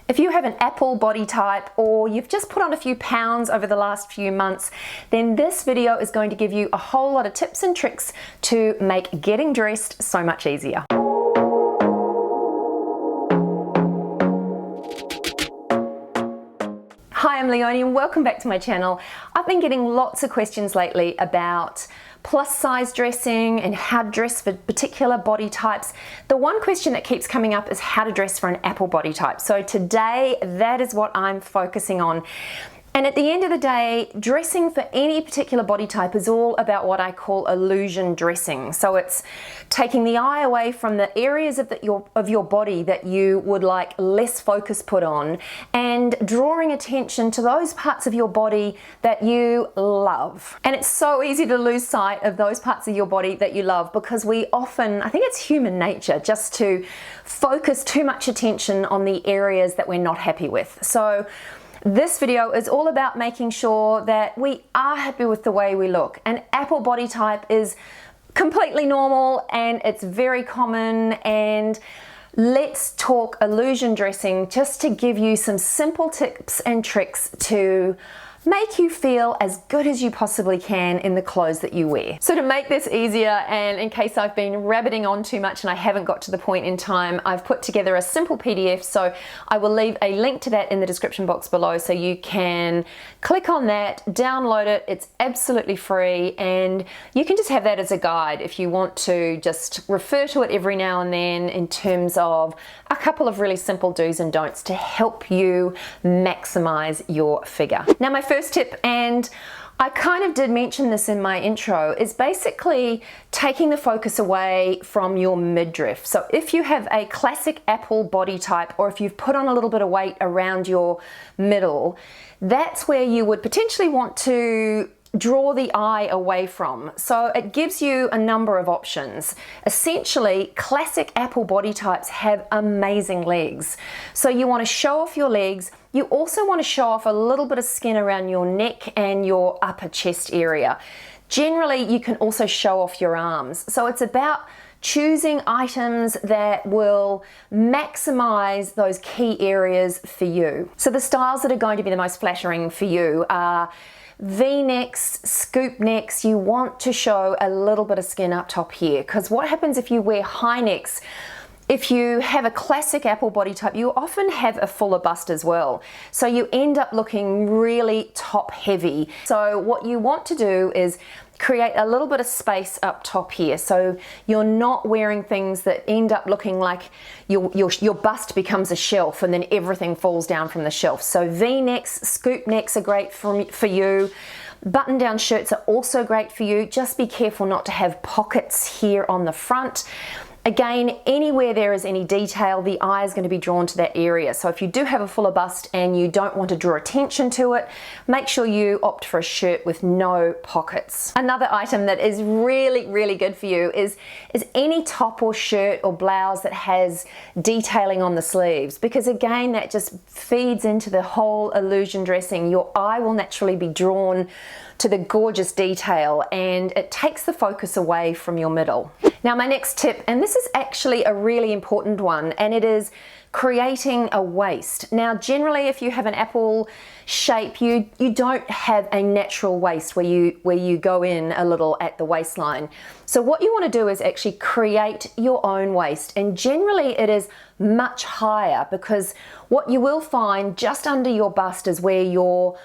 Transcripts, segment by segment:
If you have an apple body type or you've just put on a few pounds over the last few months, then this video is going to give you a whole lot of tips and tricks to make getting dressed so much easier. Hi, I'm Leonie and welcome back to my channel. I've been getting lots of questions lately about plus size dressing and how to dress for particular body types. The one question that keeps coming up is how to dress for an apple body type. So today, that is what I'm focusing on. And at the end of the day, dressing for any particular body type is all about what I call illusion dressing. So it's taking the eye away from the areas of your body that you would like less focus put on and drawing attention to those parts of your body that you love. And it's so easy to lose sight of those parts of your body that you love because we often, I think it's human nature, just to focus too much attention on the areas that we're not happy with. So this video is all about making sure that we are happy with the way we look. An apple body type is completely normal and it's very common, and let's talk illusion dressing just to give you some simple tips and tricks to make you feel as good as you possibly can in the clothes that you wear. So to make this easier, and in case I've been rabbiting on too much and I haven't got to the point in time, I've put together a simple PDF, so I will leave a link to that in the description box below so you can click on that, download it, it's absolutely free, and you can just have that as a guide if you want to just refer to it every now and then in terms of a couple of really simple do's and don'ts to help you maximize your figure. Now my first tip, and I kind of did mention this in my intro, is basically taking the focus away from your midriff. So if you have a classic apple body type, or if you've put on a little bit of weight around your middle, that's where you would potentially want to draw the eye away from. So it gives you a number of options. Essentially, classic apple body types have amazing legs. So you want to show off your legs. You also want to show off a little bit of skin around your neck and your upper chest area. Generally, you can also show off your arms. So it's about choosing items that will maximize those key areas for you. So the styles that are going to be the most flattering for you are V-necks, scoop necks. You want to show a little bit of skin up top here, because what happens if you wear high necks? If you have a classic apple body type, you often have a fuller bust as well. So you end up looking really top heavy. So what you want to do is create a little bit of space up top here, so you're not wearing things that end up looking like your bust becomes a shelf and then everything falls down from the shelf. So V-necks, scoop necks are great for you. Button down shirts are also great for you. Just be careful not to have pockets here on the front. Again, anywhere there is any detail, the eye is going to be drawn to that area. So if you do have a fuller bust and you don't want to draw attention to it, make sure you opt for a shirt with no pockets. Another item that is really, really good for you is any top or shirt or blouse that has detailing on the sleeves, because again, that just feeds into the whole illusion dressing. Your eye will naturally be drawn to the gorgeous detail and it takes the focus away from your middle. Now my next tip, and this is actually a really important one, and it is creating a waist. Now generally if you have an apple shape, you don't have a natural waist where you go in a little at the waistline. So what you want to do is actually create your own waist, and generally it is much higher, because what you will find just under your bust is where your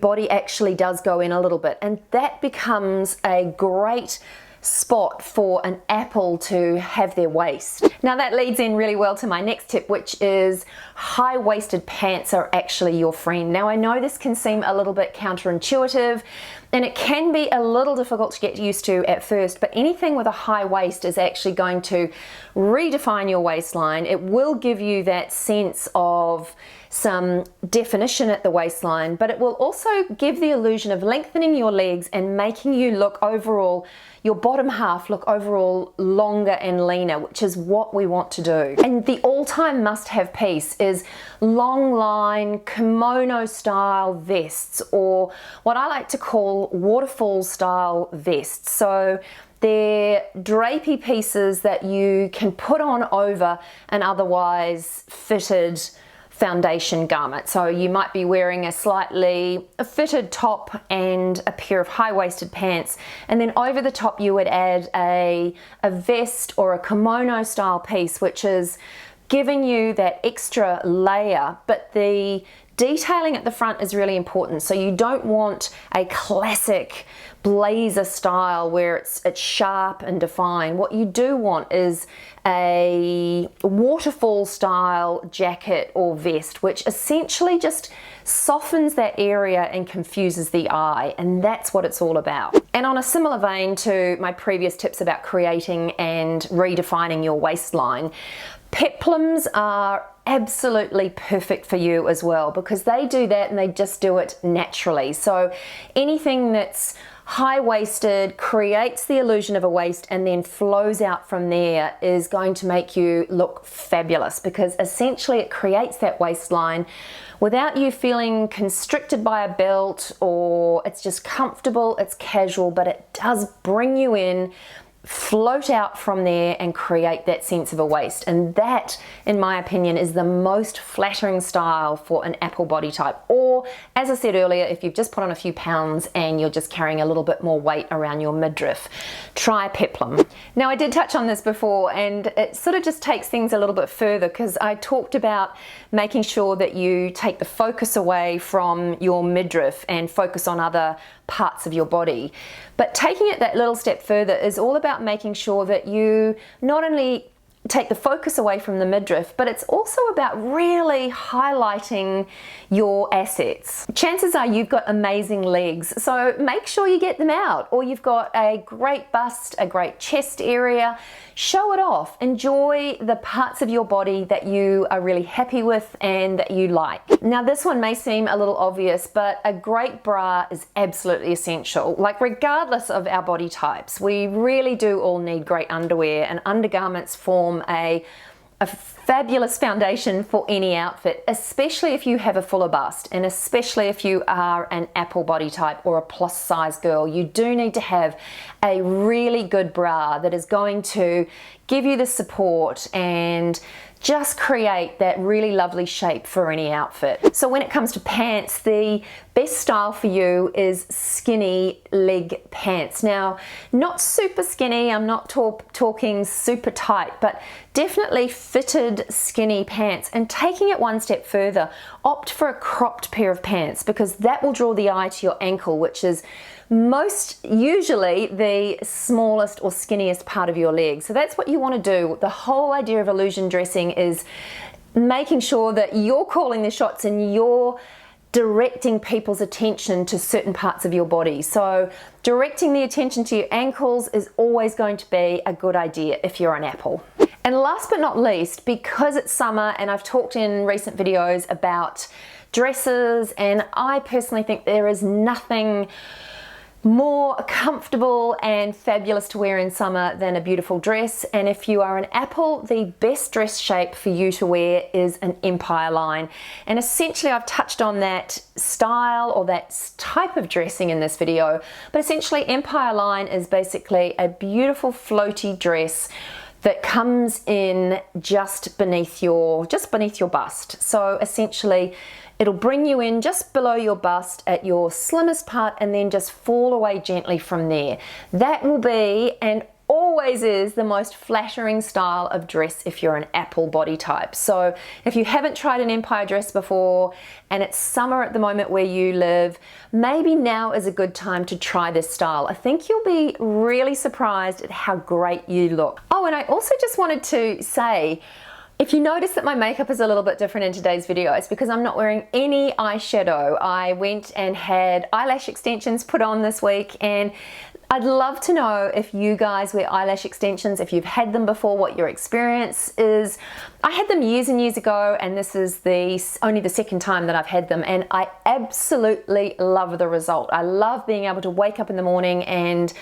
body actually does go in a little bit, and that becomes a great spot for an apple to have their waist. Now that leads in really well to my next tip, which is high-waisted pants are actually your friend. Now I know this can seem a little bit counterintuitive and it can be a little difficult to get used to at first, but anything with a high waist is actually going to redefine your waistline. It will give you that sense of some definition at the waistline, but it will also give the illusion of lengthening your legs and making you look overall, your bottom half look overall longer and leaner, which is what we want to do. And the all-time must-have piece is long line kimono style vests, or what I like to call waterfall style vests. So they're drapey pieces that you can put on over an otherwise fitted foundation garment. So you might be wearing a slightly fitted top and a pair of high-waisted pants, and then over the top you would add a vest or a kimono style piece, which is giving you that extra layer, but the detailing at the front is really important. So you don't want a classic blazer style where it's sharp and defined. What you do want is a waterfall style jacket or vest, which essentially just softens that area and confuses the eye, and that's what it's all about. And on a similar vein to my previous tips about creating and redefining your waistline, peplums are absolutely perfect for you as well, because they do that and they just do it naturally. So anything that's high-waisted creates the illusion of a waist and then flows out from there is going to make you look fabulous, because essentially it creates that waistline without you feeling constricted by a belt, or it's just comfortable, it's casual, but it does bring you in, float out from there and create that sense of a waist. And that, in my opinion, is the most flattering style for an apple body type. Or, as I said earlier, if you've just put on a few pounds and you're just carrying a little bit more weight around your midriff, try a peplum. Now, I did touch on this before, and it sort of just takes things a little bit further, because I talked about making sure that you take the focus away from your midriff and focus on other parts of your body. But taking it that little step further is all about making sure that you not only take the focus away from the midriff, but it's also about really highlighting your assets. Chances are you've got amazing legs, so make sure you get them out. Or you've got a great bust, a great chest area. Show it off. Enjoy the parts of your body that you are really happy with and that you like. Now, this one may seem a little obvious, but a great bra is absolutely essential. Like, regardless of our body types, we really do all need great underwear, and undergarments form a fabulous foundation for any outfit, especially if you have a fuller bust, and especially if you are an apple body type or a plus size girl. You do need to have a really good bra that is going to give you the support and just create that really lovely shape for any outfit. So when it comes to pants, the best style for you is skinny leg pants. Now, not super skinny, I'm not talking super tight, but definitely fitted skinny pants. And taking it one step further, opt for a cropped pair of pants, because that will draw the eye to your ankle, which is most usually the smallest or skinniest part of your leg. So that's what you want to do. The whole idea of illusion dressing is making sure that you're calling the shots and you're directing people's attention to certain parts of your body. So directing the attention to your ankles is always going to be a good idea if you're an apple. And last but not least, because it's summer, and I've talked in recent videos about dresses, and I personally think there is nothing more comfortable and fabulous to wear in summer than a beautiful dress. And if you are an apple, the best dress shape for you to wear is an empire line. And essentially I've touched on that style or that type of dressing in this video, but essentially empire line is basically a beautiful floaty dress that comes in just beneath your bust. So essentially it'll bring you in just below your bust at your slimmest part and then just fall away gently from there. That will be, and always is, the most flattering style of dress if you're an apple body type. So if you haven't tried an empire dress before and it's summer at the moment where you live, maybe now is a good time to try this style. I think you'll be really surprised at how great you look. Oh, and I also just wanted to say, if you notice that my makeup is a little bit different in today's video, it's because I'm not wearing any eyeshadow. I went and had eyelash extensions put on this week, and I'd love to know if you guys wear eyelash extensions, if you've had them before, what your experience is. I had them years and years ago, and this is only the second time that I've had them, and I absolutely love the result. I love being able to wake up in the morning and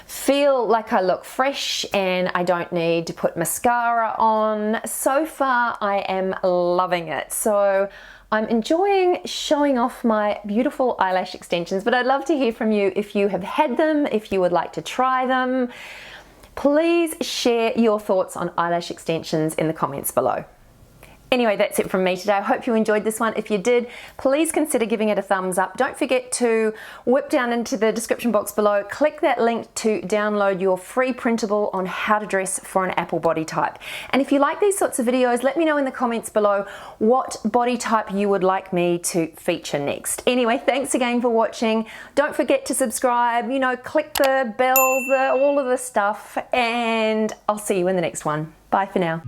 feel like I look fresh and I don't need to put mascara on. So far, I am loving it. So I'm enjoying showing off my beautiful eyelash extensions, but I'd love to hear from you if you have had them, if you would like to try them. Please share your thoughts on eyelash extensions in the comments below. Anyway, that's it from me today. I hope you enjoyed this one. If you did, please consider giving it a thumbs up. Don't forget to whip down into the description box below, click that link to download your free printable on how to dress for an apple body type. And if you like these sorts of videos, let me know in the comments below what body type you would like me to feature next. Anyway, thanks again for watching. Don't forget to subscribe, you know, click the bells, all of the stuff, and I'll see you in the next one. Bye for now.